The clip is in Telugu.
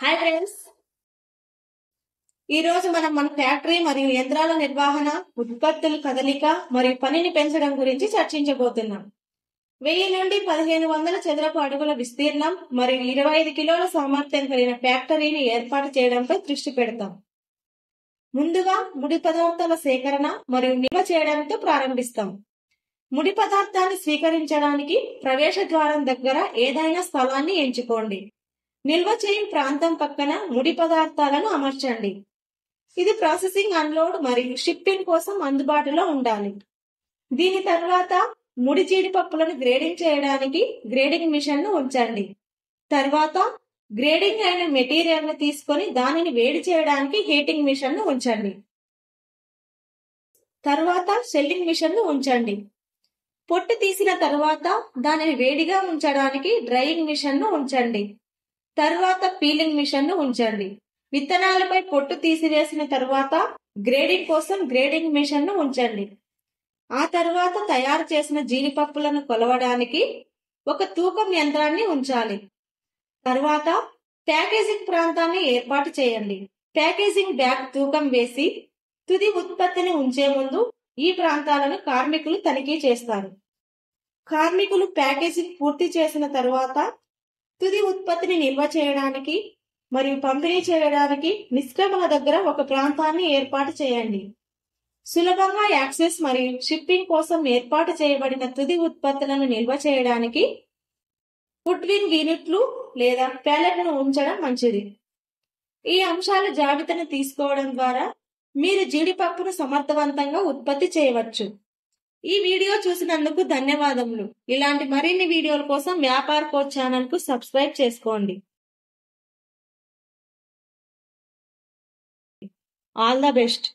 హాయ్ ఫ్రెండ్స్, ఈ రోజు మనం మన ఫ్యాక్టరీ మరియు యంత్రాల నిర్వహణ, ఉత్పత్తుల కదలిక మరియు పనిని పెంచడం గురించి చర్చించబోతున్నాం. 1000 నుండి 1500 చదరపు అడుగుల విస్తీర్ణం మరియు 25 కిలోల సామర్థ్యం కలిగిన ఫ్యాక్టరీని ఏర్పాటు చేయడంపై దృష్టి పెడతాం. ముందుగా ముడి పదార్థాల సేకరణ మరియు నిల్వ చేయడంతో ప్రారంభిస్తాం. ముడి పదార్థాన్ని స్వీకరించడానికి ప్రవేశ ద్వారం దగ్గర ఏదైనా స్థలాన్ని ఎంచుకోండి. నిల్వ చేయు ప్రాంతం పక్కన ముడి పదార్థాలను అమర్చండి. ఇది ప్రాసెసింగ్, అన్లోడ్ మరియు షిప్పింగ్ కోసం అందుబాటులో ఉండాలి. దీని తర్వాత ముడి జీడిపప్పులను గ్రేడింగ్ చేయడానికి గ్రేడింగ్ మిషన్ ను ఉంచండి. తర్వాత గ్రేడింగ్ అయిన మెటీరియల్ ను తీసుకొని దానిని వేడి చేయడానికి హీటింగ్ మిషన్ ను ఉంచండి. తర్వాత షెల్లింగ్ మిషన్ ను ఉంచండి. పొట్టు తీసిన తర్వాత దానిని వేడిగా ఉంచడానికి డ్రైయింగ్ మిషన్ ను ఉంచండి. తర్వాత పీలింగ్ మిషన్ ను ఉంచండి. విత్తనాలపై పొట్టు తీసివేసిన తర్వాత గ్రేడింగ్ కోసం గ్రేడింగ్ మిషన్ ను ఉంచండి. ఆ తర్వాత తయారు చేసిన జీడిపప్పులను కొలవడానికి ఒక తూకం యంత్రాన్ని ఉంచాలి. తర్వాత ప్యాకేజింగ్ ప్రాంతాన్ని ఏర్పాటు చేయండి. ప్యాకేజింగ్ బ్యాగ్ తూకం వేసి తుది ఉత్పత్తిని ఉంచే ముందు ఈ ప్రాంతాలను కార్మికులు తనిఖీ చేస్తారు. కార్మికులు ప్యాకేజింగ్ పూర్తి చేసిన తర్వాత తుది ఉత్పత్తిని నిల్వ చేయడానికి మరియు పంపిణీ చేయడానికి నిష్క్రమణ దగ్గర ఒక ప్రాంతాన్ని ఏర్పాటు చేయండి. సులభంగా యాక్సెస్ మరియు షిప్పింగ్ కోసం ఏర్పాటు చేయబడిన తుది ఉత్పత్తులను నిల్వ చేయడానికి ఫుడ్వింగ్ యూనిట్లు లేదా ప్యాలెట్ను ఉంచడం మంచిది. ఈ అంశాల జాబితాను తీసుకోవడం ద్వారా మీరు జీడిపప్పును సమర్థవంతంగా ఉత్పత్తి చేయవచ్చు. ఈ వీడియో చూసినందుకు ధన్యవాదములు. ఇలాంటి మరిన్ని వీడియోల కోసం వ్యాపార కోచ్ ఛానల్ కు సబ్స్క్రైబ్ చేసుకోండి. All the best.